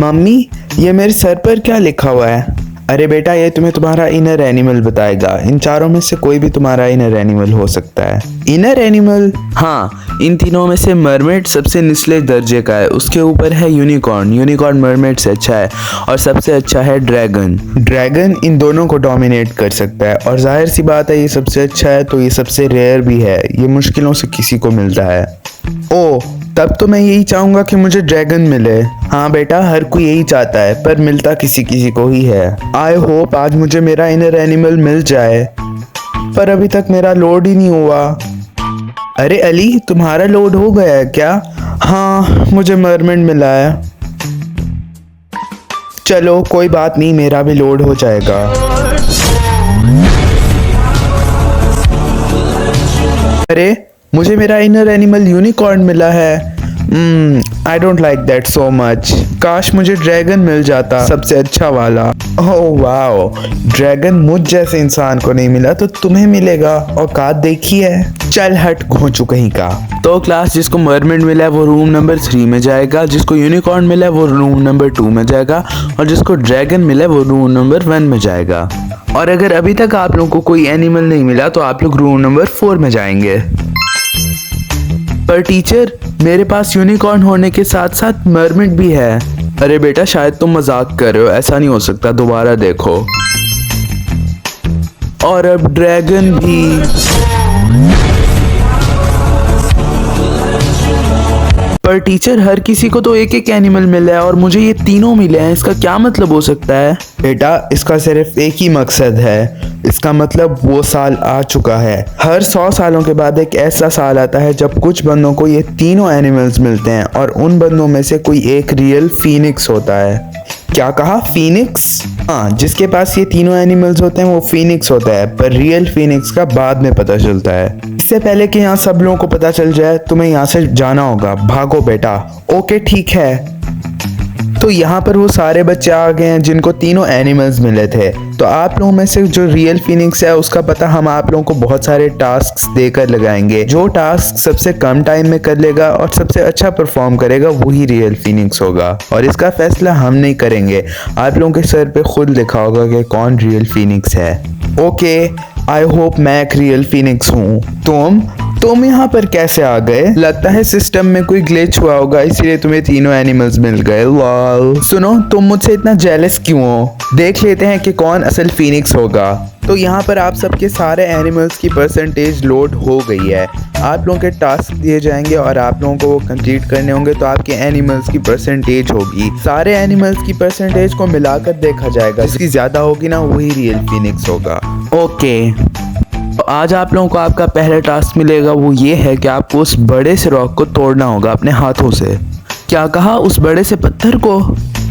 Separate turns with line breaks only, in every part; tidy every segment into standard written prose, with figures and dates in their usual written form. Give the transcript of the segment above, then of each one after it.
Mummy, ये मेरे sir पर क्या लिखा हुआ है? अरे बेटा, ये तुम्हें तुम्हारा इनर एनिमल बताएगा। इन चारों में से कोई भी तुम्हारा इनर एनिमल हो सकता है। Inner animal? हाँ, इन तीनों में से मरमेड सबसे निचले दर्जे का है। उसके ऊपर है यूनिकॉर्न। यूनिकॉर्न मरमेड से अच्छा है। और सबसे अच्छा है ड्रैगन। ड्रैगन इन दोनों को डोमिनेट कर सकता है। और जाहिर सी बात है, ये सबसे अच्छा है तो ये सबसे रेयर भी है। ये मुश्किलों से किसी को मिलता है। ओह, तब तो मैं यही चाहूंगा कि मुझे ड्रैगन मिले। हाँ बेटा, हर कोई यही चाहता है, पर मिलता किसी किसी को ही है। आई होप आज मुझे मेरा इनर एनिमल मिल जाए, पर अभी तक मेरा लोड ही नहीं हुआ। अरे अली, तुम्हारा लोड हो गया है क्या? हाँ, मुझे मरमेड मिला है। चलो कोई बात नहीं, मेरा भी लोड हो जाएगा। अरे, मुझे मेरा इनर एनिमल यूनिकॉर्न मिला है। I don't like that so much. काश मुझे ड्रैगन मिल जाता, सबसे अच्छा वाला। ओह वाओ, ड्रैगन मुझ जैसे इंसान को नहीं मिला तो तुम्हें मिलेगा। औकात देखी है। चल हट घोंचू कहीं का। तो क्लास, जिसको मरमेड मिला है वो रूम नंबर 3 में जाएगा, जिसको यूनिकॉर्न मिला है वो रूम नंबर 2 में जाएगा, और जिसको ड्रैगन मिला है वो रूम नंबर 1 में जाएगा। और अगर अभी तक आप लोगों को कोई एनिमल नहीं मिला तो आप लोग रूम नंबर 4 में जाएंगे। पर टीचर, मेरे पास यूनिकॉर्न होने के साथ साथ मरमेड भी है। अरे बेटा, शायद तुम मजाक कर रहे हो। ऐसा नहीं हो सकता, दोबारा देखो। और अब ड्रैगन भी। पर टीचर, हर किसी को तो एक एक एनिमल मिला है और मुझे ये तीनों मिले हैं। इसका क्या मतलब हो सकता है? बेटा, इसका सिर्फ एक ही मकसद है। इसका मतलब वो साल आ चुका है। हर 100 सालों के बाद एक ऐसा साल आता है जब कुछ बंदों को ये तीनों एनिमल्स मिलते हैं, और उन बंदों में से कोई एक रियल फीनिक्स होता है। क्या कहा? फीनिक्स? हाँ, जिसके पास ये तीनों एनिमल्स होते हैं वो फीनिक्स होता है, पर रियल फीनिक्स का बाद में पता चलता है। इससे पहले कि यहाँ सब लोगों को पता चल जाए, तुम्हें यहाँ से जाना होगा। भागो बेटा। ओके ठीक है। तो यहाँ पर वो सारे बच्चे आ गए हैं जिनको तीनों एनिमल्स मिले थे। तो आप लोगों में से जो रियल फीनिक्स है उसका पता हम आप लोगों को बहुत सारे टास्क्स देकर लगाएंगे। जो टास्क सबसे कम टाइम में कर लेगा और सबसे अच्छा परफॉर्म करेगा वही रियल फीनिक्स होगा। और इसका फैसला हम नहीं करेंगे, आप लोगों के सर पे खुद लिखा होगा कि कौन रियल फीनिक्स है। ओके, आई होप मैं एक रियल फीनिक्स हूँ। तुम यहाँ पर कैसे आ गए? लगता है सिस्टम में कोई ग्लिच हुआ होगा, इसीलिए तुम्हें तीनों एनिमल्स मिल गए। लॉल। सुनो, तुम मुझसे इतना जेलस क्यों हो? देख लेते हैं कि कौन असल फीनिक्स होगा। तो यहाँ पर आप सबके सारे एनिमल्स की परसेंटेज लोड हो गई है। आप लोगों के टास्क दिए जाएंगे और आप लोगों को वो कंप्लीट करने होंगे, तो आपके एनिमल्स की परसेंटेज होगी। सारे एनिमल्स की परसेंटेज को मिलाकर देखा जाएगा, जिसकी ज़्यादा होगी ना वही रियल फीनिक्स होगा। ओके, तो आज आप लोगों को आपका पहला टास्क मिलेगा। वो ये है कि आपको उस बड़े से रॉक को तोड़ना होगा अपने हाथों से। क्या कहा? उस बड़े से पत्थर को?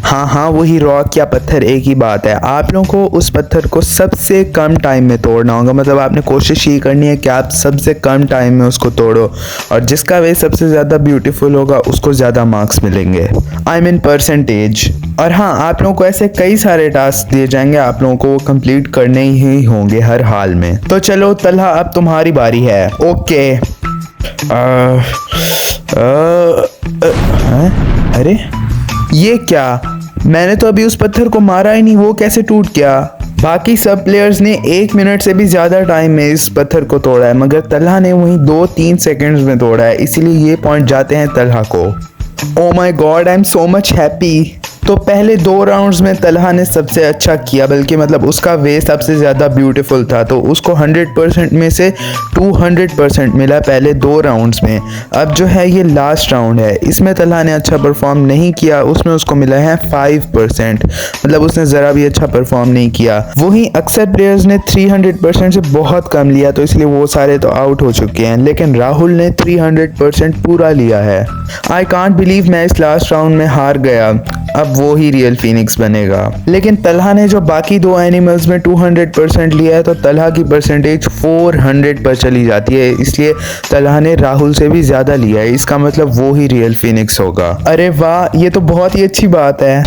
हाँ, वही रॉक या पत्थर एक ही बात है। आप लोगों को उस पत्थर को सबसे कम टाइम में तोड़ना होगा। मतलब आपने कोशिश ये करनी है कि आप सबसे कम टाइम में उसको तोड़ो, और जिसका वे सबसे ज़्यादा ब्यूटीफुल होगा उसको ज़्यादा मार्क्स मिलेंगे। I mean percentage. और हाँ, आप लोगों को ऐसे कई सारे टास्क दिए जाएंगे, आप लोगों को वो कंप्लीट करने ही होंगे हर हाल में। तो चलो तलहा, अब तुम्हारी बारी है। ओके। अरे ये क्या? मैंने तो अभी उस पत्थर को मारा ही नहीं, वो कैसे टूट गया? बाकी सब प्लेयर्स ने 1 मिनट से भी ज़्यादा टाइम में इस पत्थर को तोड़ा है, मगर तलहा ने वहीं 2-3 सेकंड्स में तोड़ा है, इसीलिए ये पॉइंट जाते हैं तलहा को। Oh my God, I am so much happy. तो पहले 2 राउंड्स में तलहा ने सबसे अच्छा किया, बल्कि मतलब उसका वे सबसे ज़्यादा ब्यूटीफुल था, तो उसको 100% में से 200% मिला पहले 2 राउंड्स में। अब जो है ये लास्ट राउंड है, इसमें तलहा ने अच्छा परफॉर्म नहीं किया, उसमें उसको मिला है 5%। मतलब उसने ज़रा भी अच्छा परफॉर्म नहीं किया। वहीं अक्सर प्लेयर्स ने 300% से बहुत कम लिया, तो इसलिए वो सारे तो आउट हो चुके हैं, लेकिन राहुल ने 300% पूरा लिया है। आई कांट बिलीव मैं इस लास्ट राउंड में हार गया। अब वो ही रियल फीनिक्स बनेगा। लेकिन तलहा ने जो बाकी 2 एनिमल्स में 200% लिया है, तो तलहा की परसेंटेज 400 पर चली जाती है, इसलिए तलहा ने राहुल से भी ज़्यादा लिया है। इसका मतलब वो ही रियल फीनिक्स होगा। अरे वाह, ये तो बहुत ही अच्छी बात है।